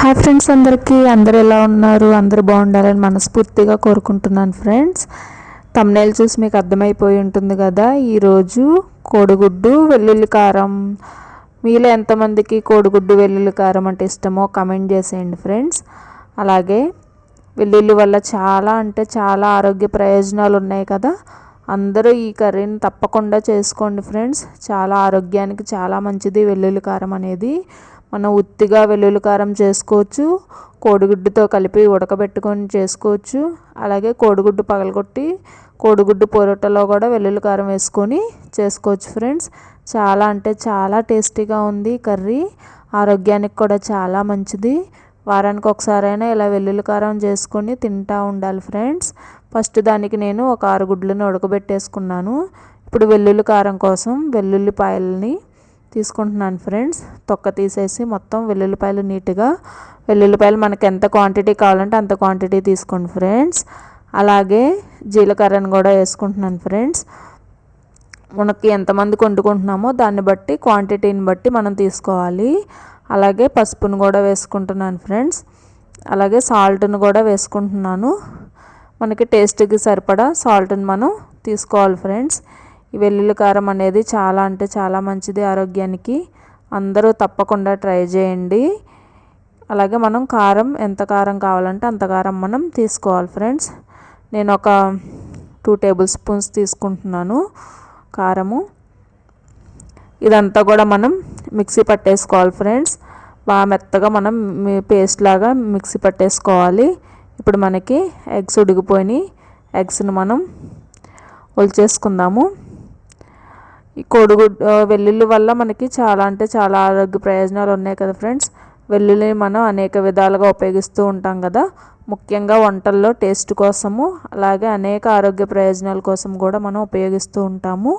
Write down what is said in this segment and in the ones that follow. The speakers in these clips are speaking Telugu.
హాయ్ ఫ్రెండ్స్, అందరూ ఎలా ఉన్నారు? అందరూ బాగుండాలని మనస్ఫూర్తిగా కోరుకుంటున్నాను ఫ్రెండ్స్. థంబ్నెయిల్ చూసి మీకు అర్థమైపోయి ఉంటుంది కదా. ఈరోజు కోడిగుడ్డు వెల్లుల్లి కారం. మీలో ఎంతమందికి కోడిగుడ్డు వెల్లుల్లి కారం అంటే ఇష్టమో కమెంట్ చేసేయండి ఫ్రెండ్స్. అలాగే వెల్లుల్లి వల్ల చాలా అంటే చాలా ఆరోగ్య ప్రయోజనాలు ఉన్నాయి కదా. అందరూ ఈ కర్రీని తప్పకుండా చేసుకోండి ఫ్రెండ్స్. చాలా ఆరోగ్యానికి చాలా మంచిది వెల్లుల్లి కారం అనేది. మనం ఉత్తిగా వెల్లుల్లి కారం చేసుకోవచ్చు, కోడిగుడ్డుతో కలిపి ఉడకబెట్టుకొని చేసుకోవచ్చు. అలాగే కోడిగుడ్డు పగలగొట్టి కోడిగుడ్డు పొరటలో కూడా వెల్లుల్లి కారం వేసుకొని చేసుకోవచ్చు ఫ్రెండ్స్. చాలా అంటే చాలా టేస్టీగా ఉంది కర్రీ. ఆరోగ్యానికి కూడా చాలా మంచిది. వారానికి ఒకసారైనా ఇలా వెల్లుల్లి కారం చేసుకొని తింటూ ఉండాలి ఫ్రెండ్స్. ఫస్ట్ దానికి నేను ఒక 6 గుడ్లను ఉడకబెట్టేసుకున్నాను. ఇప్పుడు వెల్లుల్లి కారం కోసం వెల్లుల్లిపాయలని తీసుకుంటున్నాను ఫ్రెండ్స్. తొక్క తీసేసి మొత్తం వెల్లుల్లిపాయలు నీట్గా, వెల్లుల్లిపాయలు మనకి ఎంత క్వాంటిటీ కావాలంటే అంత క్వాంటిటీ తీసుకోండి ఫ్రెండ్స్. అలాగే జీలకర్రను కూడా వేసుకుంటున్నాను ఫ్రెండ్స్. మనకి ఎంతమందికి వండుకుంటున్నామో దాన్ని బట్టి క్వాంటిటీని బట్టి మనం తీసుకోవాలి. అలాగే పసుపును కూడా వేసుకుంటున్నాను ఫ్రెండ్స్. అలాగే సాల్ట్ను కూడా వేసుకుంటున్నాను. మనకి టేస్ట్కి సరిపడా సాల్ట్ని మనం తీసుకోవాలి ఫ్రెండ్స్. ఈ వెల్లుల్లి కారం అనేది చాలా అంటే చాలా మంచిది ఆరోగ్యానికి. అందరూ తప్పకుండా ట్రై చేయండి. అలాగే మనం కారం ఎంత కారం కావాలంటే అంత కారం మనం తీసుకోవాలి ఫ్రెండ్స్. నేను ఒక 2 టేబుల్ స్పూన్స్ తీసుకుంటున్నాను కారము. ఇదంతా కూడా మనం మిక్సీ పట్టేసుకోవాలి ఫ్రెండ్స్. బాగా మెత్తగా మనం పేస్ట్ లాగా మిక్సీ పట్టేసుకోవాలి. ఇప్పుడు మనకి ఎగ్స్ ఉడికిపోయినాయి. ఎగ్స్ని మనం ఒలిచేసుకుందాము. ఈ కోడిగుడ్డు వెల్లుల్లి వల్ల మనకి చాలా అంటే చాలా ఆరోగ్య ప్రయోజనాలు ఉన్నాయి కదా ఫ్రెండ్స్. వెల్లుల్లిని మనం అనేక విధాలుగా ఉపయోగిస్తూ ఉంటాం కదా. ముఖ్యంగా వంటల్లో టేస్ట్ కోసము, అలాగే అనేక ఆరోగ్య ప్రయోజనాల కోసం కూడా మనం ఉపయోగిస్తూ ఉంటాము.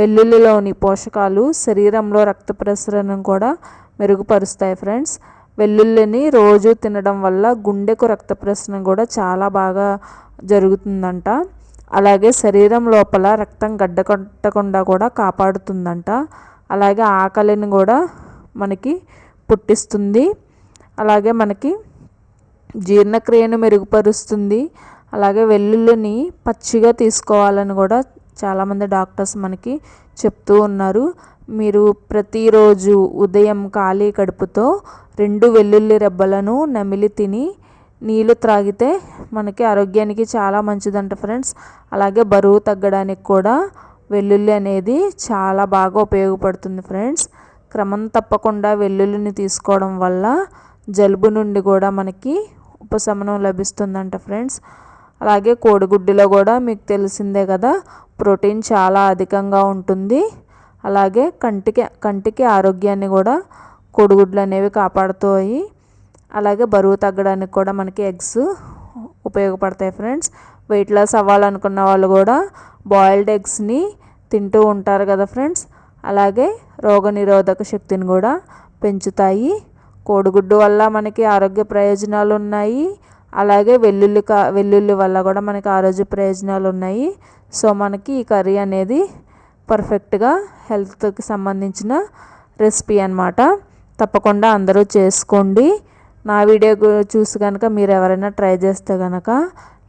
వెల్లుల్లిలోని పోషకాలు శరీరంలో రక్త ప్రసరణను కూడా మెరుగుపరుస్తాయి ఫ్రెండ్స్. వెల్లుల్లిని రోజు తినడం వల్ల గుండెకు రక్త ప్రసరణ కూడా చాలా బాగా జరుగుతుందంట. అలాగే శరీరం లోపల రక్తం గడ్డకట్టకుండా కూడా కాపాడుతుందంట. అలాగే ఆకలిని కూడా మనకి పుట్టిస్తుంది. అలాగే మనకి జీర్ణక్రియను మెరుగుపరుస్తుంది. అలాగే వెల్లుల్లిని పచ్చిగా తీసుకోవాలని కూడా చాలామంది డాక్టర్స్ మనకి చెప్తూ ఉన్నారు. మీరు ప్రతిరోజు ఉదయం ఖాళీ కడుపుతో 2 వెల్లుల్లి రెబ్బలను నమిలి తిని నీళ్ళు త్రాగితే మనకి ఆరోగ్యానికి చాలా మంచిదంట ఫ్రెండ్స్. అలాగే బరువు తగ్గడానికి కూడా వెల్లుల్లి అనేది చాలా బాగా ఉపయోగపడుతుంది ఫ్రెండ్స్. క్రమం తప్పకుండా వెల్లుల్లిని తీసుకోవడం వల్ల జలుబు నుండి కూడా మనకి ఉపశమనం లభిస్తుందంట ఫ్రెండ్స్. అలాగే కోడిగుడ్డులో కూడా మీకు తెలిసిందే కదా, ప్రోటీన్ చాలా అధికంగా ఉంటుంది. అలాగే కంటికి ఆరోగ్యాన్ని కూడా కోడిగుడ్లు అనేవి కాపాడుతాయి. అలాగే బరువు తగ్గడానికి కూడా మనకి ఎగ్స్ ఉపయోగపడతాయి ఫ్రెండ్స్. వెయిట్ లాస్ అవ్వాలనుకున్న వాళ్ళు కూడా బాయిల్డ్ ఎగ్స్ని తింటూ ఉంటారు కదా ఫ్రెండ్స్. అలాగే రోగనిరోధక శక్తిని కూడా పెంచుతాయి. కోడిగుడ్డు వల్ల మనకి ఆరోగ్య ప్రయోజనాలు ఉన్నాయి. అలాగే వెల్లుల్లి వల్ల కూడా మనకి ఆరోగ్య ప్రయోజనాలు ఉన్నాయి. సో మనకి ఈ కర్రీ అనేది పర్ఫెక్ట్గా హెల్త్కి సంబంధించిన రెసిపీ అన్నమాట. తప్పకుండా అందరూ చేసుకోండి. నా వీడియో చూసి కనుక మీరు ఎవరైనా ట్రై చేస్తే కనుక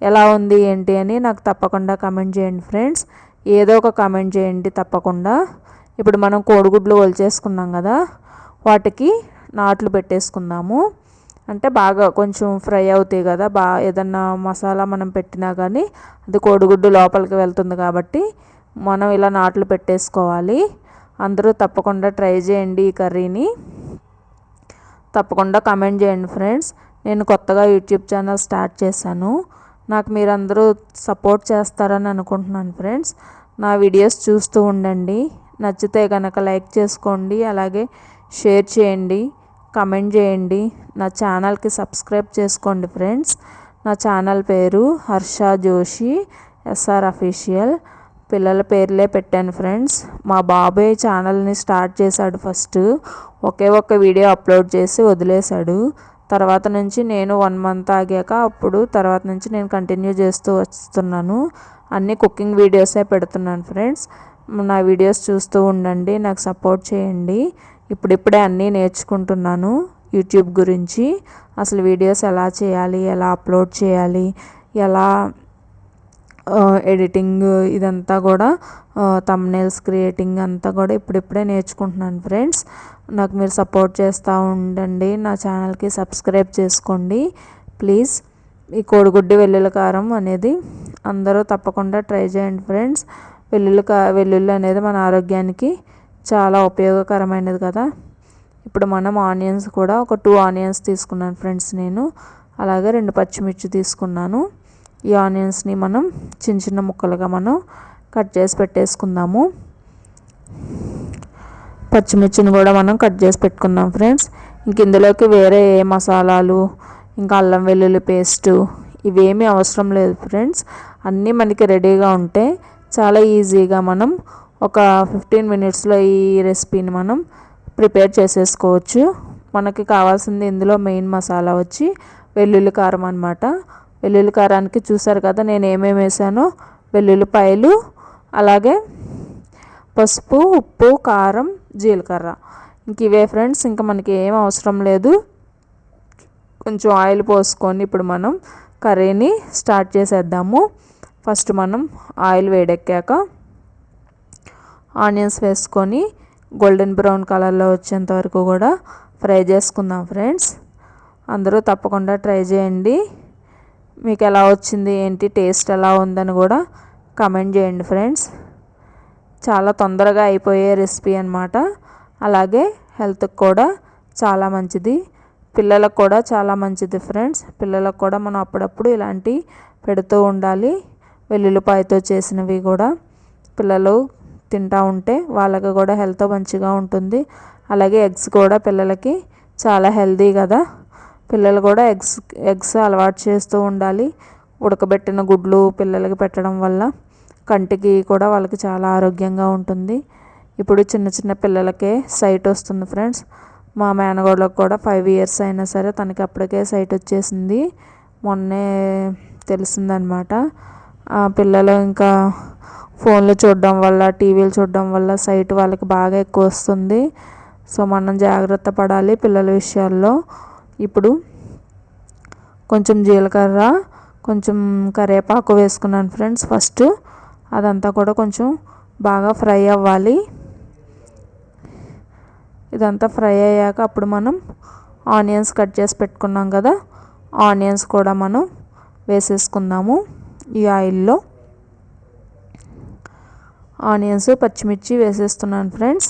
ఎలా ఉంది ఏంటి అని నాకు తప్పకుండా కమెంట్ చేయండి ఫ్రెండ్స్. ఏదో ఒక కమెంట్ చేయండి తప్పకుండా. ఇప్పుడు మనం కోడిగుడ్లు ఒలిచేసుకున్నాం కదా, వాటికి నాట్లు పెట్టేసుకుందాము. అంటే బాగా కొంచెం ఫ్రై అవుతాయి కదా. ఏదన్నా మసాలా మనం పెట్టినా కానీ అది కోడిగుడ్డు లోపలికి వెళ్తుంది కాబట్టి మనం ఇలా నాట్లు పెట్టేసుకోవాలి. అందరూ తప్పకుండా ట్రై చేయండి ఈ కర్రీని. తప్పకుండా కమెంట్ చేయండి ఫ్రెండ్స్. నేను కొత్తగా యూట్యూబ్ ఛానల్ స్టార్ట్ చేశాను. నాకు మీరందరూ సపోర్ట్ చేస్తారని అనుకుంటున్నాను ఫ్రెండ్స్. నా వీడియోస్ చూస్తూ ఉండండి. నచ్చితే కనుక లైక్ చేసుకోండి. అలాగే షేర్ చేయండి, కమెంట్ చేయండి. నా ఛానల్కి సబ్స్క్రైబ్ చేసుకోండి ఫ్రెండ్స్. నా ఛానల్ పేరు హర్ష జోషి ఎస్ఆర్ అఫీషియల్. పిల్లల పేర్లే పెట్టాను ఫ్రెండ్స్. మా బాబాయ్ ఛానల్ని స్టార్ట్ చేశాడు. ఫస్ట్ ఒక్క వీడియో అప్లోడ్ చేసి వదిలేశాడు. తర్వాత నుంచి నేను 1 మంత్ ఆగాక తర్వాత నుంచి నేను కంటిన్యూ చేస్తూ వస్తున్నాను. అన్నీ కుకింగ్ వీడియోసే పెడుతున్నాను ఫ్రెండ్స్. నా వీడియోస్ చూస్తూ ఉండండి, నాకు సపోర్ట్ చేయండి. ఇప్పుడిప్పుడే అన్నీ నేర్చుకుంటున్నాను. యూట్యూబ్ గురించి, అసలు వీడియోస్ ఎలా చేయాలి, ఎలా అప్లోడ్ చేయాలి, ఎలా ఎడిటింగ్, ఇదంతా కూడా థంబ్నెయిల్స్ క్రియేటింగ్ అంతా కూడా ఇప్పుడిప్పుడే నేర్చుకుంటున్నాను ఫ్రెండ్స్. నాకు మీరు సపోర్ట్ చేస్తూ ఉండండి. నా ఛానల్కి సబ్స్క్రైబ్ చేసుకోండి ప్లీజ్. ఈ కోడిగుడ్డు వెల్లుల్లి కారం అనేది అందరూ తప్పకుండా ట్రై చేయండి ఫ్రెండ్స్. వెల్లుల్లి అనేది మన ఆరోగ్యానికి చాలా ఉపయోగకరమైనది కదా. ఇప్పుడు మనం ఆనియన్స్ కూడా ఒక 2 ఆనియన్స్ తీసుకున్నాను ఫ్రెండ్స్ నేను. అలాగే 2 పచ్చిమిర్చి తీసుకున్నాను. ఈ ఆనియన్స్ని మనం చిన్న చిన్న ముక్కలుగా మనం కట్ చేసి పెట్టేసుకుందాము. పచ్చిమిర్చిని కూడా మనం కట్ చేసి పెట్టుకుందాం ఫ్రెండ్స్. ఇంక ఇందులోకి వేరే ఏ మసాలాలు, ఇంకా అల్లం వెల్లుల్లి పేస్టు ఇవేమీ అవసరం లేదు ఫ్రెండ్స్. అన్నీ మనకి రెడీగా ఉంటే చాలా ఈజీగా మనం ఒక 15 మినిట్స్లో ఈ రెసిపీని మనం ప్రిపేర్ చేసేసుకోవచ్చు. మనకి కావాల్సింది ఇందులో మెయిన్ మసాలా వచ్చి వెల్లుల్లి కారం అన్నమాట. వెల్లుల్లి కారానికి చూసారు కదా నేను ఏమేమి వేసానో, వెల్లుల్లిపాయలు, అలాగే పసుపు, ఉప్పు, కారం, జీలకర్ర, ఇంక ఇవే ఫ్రెండ్స్. ఇంకా మనకి ఏం అవసరం లేదు. కొంచెం ఆయిల్ పోసుకొని ఇప్పుడు మనం కర్రీని స్టార్ట్ చేసేద్దాము. ఫస్ట్ మనం ఆయిల్ వేడెక్కాక ఆనియన్స్ వేసుకొని గోల్డెన్ బ్రౌన్ కలర్లో వచ్చేంత వరకు కూడా ఫ్రై చేసుకుందాం ఫ్రెండ్స్. అందరూ తప్పకుండా ట్రై చేయండి. మీకు ఎలా వచ్చింది, ఏంటి టేస్ట్ ఎలా ఉందని కూడా కమెంట్ చేయండి ఫ్రెండ్స్. చాలా తొందరగా అయిపోయే రెసిపీ అన్నమాట. అలాగే హెల్త్కి కూడా చాలా మంచిది, పిల్లలకు కూడా చాలా మంచిది ఫ్రెండ్స్. పిల్లలకు కూడా మనం అప్పుడప్పుడు ఇలాంటివి పెడుతూ ఉండాలి. వెల్లుల్లిపాయతో చేసినవి కూడా పిల్లలు తింటూ ఉంటే వాళ్ళకి కూడా హెల్త్ మంచిగా ఉంటుంది. అలాగే ఎగ్స్ కూడా పిల్లలకి చాలా హెల్తీ కదా. పిల్లలు కూడా ఎగ్స్ అలవాటు చేస్తూ ఉండాలి. ఉడకబెట్టిన గుడ్లు పిల్లలకి పెట్టడం వల్ల కంటికి కూడా వాళ్ళకి చాలా ఆరోగ్యంగా ఉంటుంది. ఇప్పుడు చిన్న చిన్న పిల్లలకే సైట్ వస్తుంది ఫ్రెండ్స్. మా మేనగోళ్ళకి కూడా 5 ఇయర్స్ అయినా సరే తనకి అప్పటికే సైట్ వచ్చేసింది. మొన్నే తెలిసిందనమాట. పిల్లలు ఇంకా ఫోన్లు చూడడం వల్ల, టీవీలు చూడడం వల్ల సైట్ వాళ్ళకి బాగా ఎక్కువ వస్తుంది. సో మనం జాగ్రత్త పడాలి పిల్లల విషయాల్లో. ఇప్పుడు కొంచెం జీలకర్ర, కొంచెం కరివేపాకు వేసుకున్నాను ఫ్రెండ్స్. ఫస్ట్ అదంతా కూడా కొంచెం బాగా ఫ్రై అవ్వాలి. ఇదంతా ఫ్రై అయ్యాక అప్పుడు మనం ఆనియన్స్ కట్ చేసి పెట్టుకున్నాం కదా, ఆనియన్స్ కూడా మనం వేసేసుకుందాము ఈ ఆయిల్లో. ఆనియన్స్, పచ్చిమిర్చి వేసేస్తున్నాను ఫ్రెండ్స్.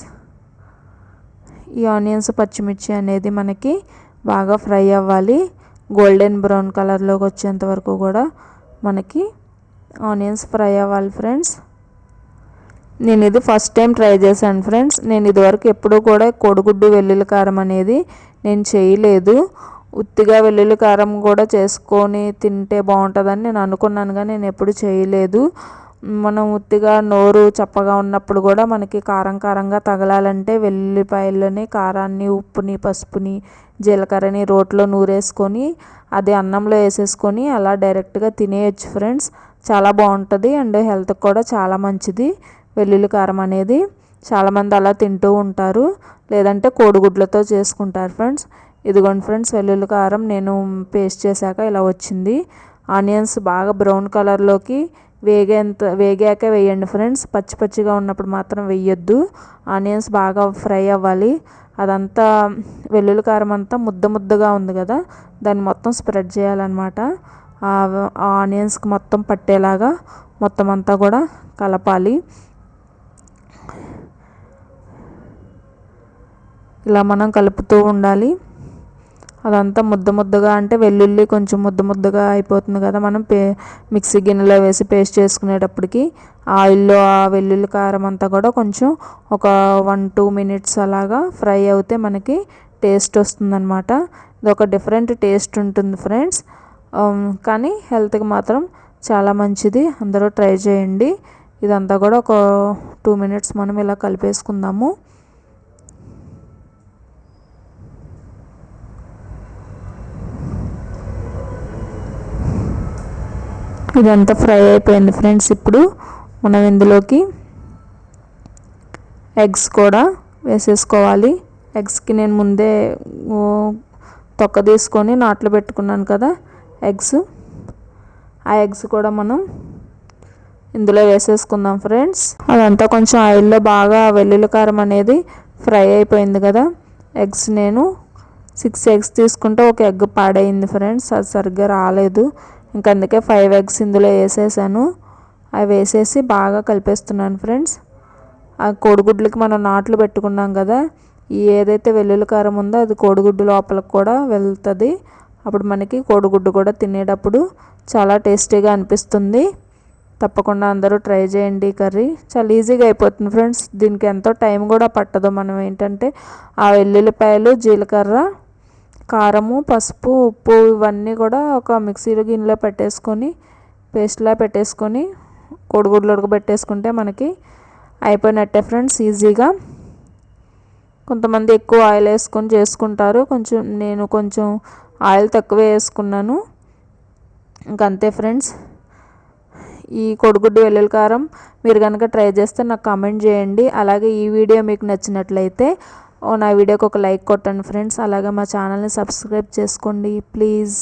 ఈ ఆనియన్స్, పచ్చిమిర్చి అనేది మనకి బాగా ఫ్రై అవ్వాలి. గోల్డెన్ బ్రౌన్ కలర్లోకి వచ్చేంత వరకు కూడా మనకి ఆనియన్స్ ఫ్రై అవ్వాలి ఫ్రెండ్స్. నేను ఇది ఫస్ట్ టైం ట్రై చేశాను ఫ్రెండ్స్. నేను ఇదివరకు ఎప్పుడూ కూడా కోడిగుడ్డు వెల్లుల్లి కారం అనేది నేను చేయలేదు. ఉత్తిగా వెల్లుల్లి కారం కూడా చేసుకొని తింటే బాగుంటుందని నేను అనుకున్నాను, కానీ నేను ఎప్పుడు చేయలేదు. మనం ఉత్తిగా నోరు చప్పగా ఉన్నప్పుడు కూడా మనకి కారం కారంగా తగలాలంటే వెల్లుల్లిపాయలని, కారాన్ని, ఉప్పుని, పసుపుని, జీలకర్రని రోట్లో నూరేసుకొని అది అన్నంలో వేసేసుకొని అలా డైరెక్ట్గా తినేయచ్చు ఫ్రెండ్స్. చాలా బాగుంటుంది అండ్ హెల్త్కి కూడా చాలా మంచిది వెల్లుల్లి కారం అనేది. చాలామంది అలా తింటూ ఉంటారు, లేదంటే కోడిగుడ్లతో చేసుకుంటారు ఫ్రెండ్స్. ఇదిగోండి ఫ్రెండ్స్, వెల్లుల్లి కారం నేను పేస్ట్ చేశాక ఇలా వచ్చింది. ఆనియన్స్ బాగా బ్రౌన్ కలర్లోకి వేగాక వేయండి ఫ్రెండ్స్. పచ్చి పచ్చిగా ఉన్నప్పుడు మాత్రం వేయొద్దు. ఆనియన్స్ బాగా ఫ్రై అవ్వాలి. అదంతా వెల్లుల్లి కారం అంతా ముద్దగా ఉంది కదా, దాన్ని మొత్తం స్ప్రెడ్ చేయాలన్నమాట. ఆ ఆనియన్స్కి మొత్తం పట్టేలాగా మొత్తం అంతా కూడా కలపాలి. ఇలా మనం కలుపుతూ ఉండాలి. అదంతా ముద్దగా అంటే వెల్లుల్లి కొంచెం ముద్దగా అయిపోతుంది కదా, మనం మిక్సీ గిన్నెలో వేసి పేస్ట్ చేసుకునేటప్పటికి ఆయిల్లో ఆ వెల్లుల్లి కారం అంతా కూడా కొంచెం ఒక 1-2 మినిట్స్ అలాగా ఫ్రై అవుతే మనకి టేస్ట్ వస్తుందన్నమాట. ఇది ఒక డిఫరెంట్ టేస్ట్ ఉంటుంది ఫ్రెండ్స్, కానీ హెల్త్కి మాత్రం చాలా మంచిది. అందరూ ట్రై చేయండి. ఇదంతా కూడా ఒక 2 మినిట్స్ మనం ఇలా కలిపేసుకుందాము. ఇదంతా ఫ్రై అయిపోయింది ఫ్రెండ్స్. ఇప్పుడు మనం ఇందులోకి ఎగ్స్ కూడా వేసేసుకోవాలి. ఎగ్స్కి నేను ముందే తొక్క తీసుకొని నాట్లు పెట్టుకున్నాను కదా ఎగ్స్, ఆ ఎగ్స్ కూడా మనం ఇందులో వేసేసుకుందాం ఫ్రెండ్స్. అదంతా కొంచెం ఆయిల్లో బాగా వెల్లుల్లి కారం అనేది ఫ్రై అయిపోయింది కదా. ఎగ్స్ నేను 6 ఎగ్స్ తీసుకుంటే ఒక ఎగ్ పాడైంది ఫ్రెండ్స్, అది సరిగ్గా రాలేదు. ఇంక అందుకే 5 ఎగ్స్ ఇందులో వేసేసాను. అవి వేసేసి బాగా కలిపేస్తున్నాను ఫ్రెండ్స్. ఆ కోడిగుడ్లకి మనం నాట్లు పెట్టుకున్నాం కదా, ఈ ఏదైతే వెల్లుల్లి కారం ఉందో అది కోడిగుడ్డు లోపలికి కూడా వెళ్తుంది. అప్పుడు మనకి కోడిగుడ్డు కూడా తినేటప్పుడు చాలా టేస్టీగా అనిపిస్తుంది. తప్పకుండా అందరూ ట్రై చేయండి. కర్రీ చాలా ఈజీగా అయిపోతుంది ఫ్రెండ్స్. దీనికి ఎంతో టైం కూడా పట్టదు. మనం ఏంటంటే ఆ వెల్లుల్లిపాయలు, జీలకర్ర, కారము, పసుపు, ఉప్పు ఇవన్నీ కూడా ఒక మిక్సీలో గిన్నెలో పెట్టేసుకొని పేస్ట్లా పెట్టేసుకొని కోడిగుడ్లు ఉడకబెట్టేసుకుంటే మనకి అయిపోయినట్టే ఫ్రెండ్స్ ఈజీగా. కొంతమంది ఎక్కువ ఆయిల్ వేసుకొని చేసుకుంటారు, నేను కొంచెం ఆయిల్ తక్కువ వేసుకున్నాను. ఇంకంతే ఫ్రెండ్స్. ఈ కోడిగుడ్డు వెల్లుల్లి కారం మీరు కనుక ట్రై చేస్తే నాకు కామెంట్ చేయండి. అలాగే ఈ వీడియో మీకు నచ్చినట్లయితే నా వీడియోకి ఒక లైక్ కొట్టండి ఫ్రెండ్స్. అలాగే మా ఛానల్ని సబ్స్క్రైబ్ చేసుకోండి ప్లీజ్.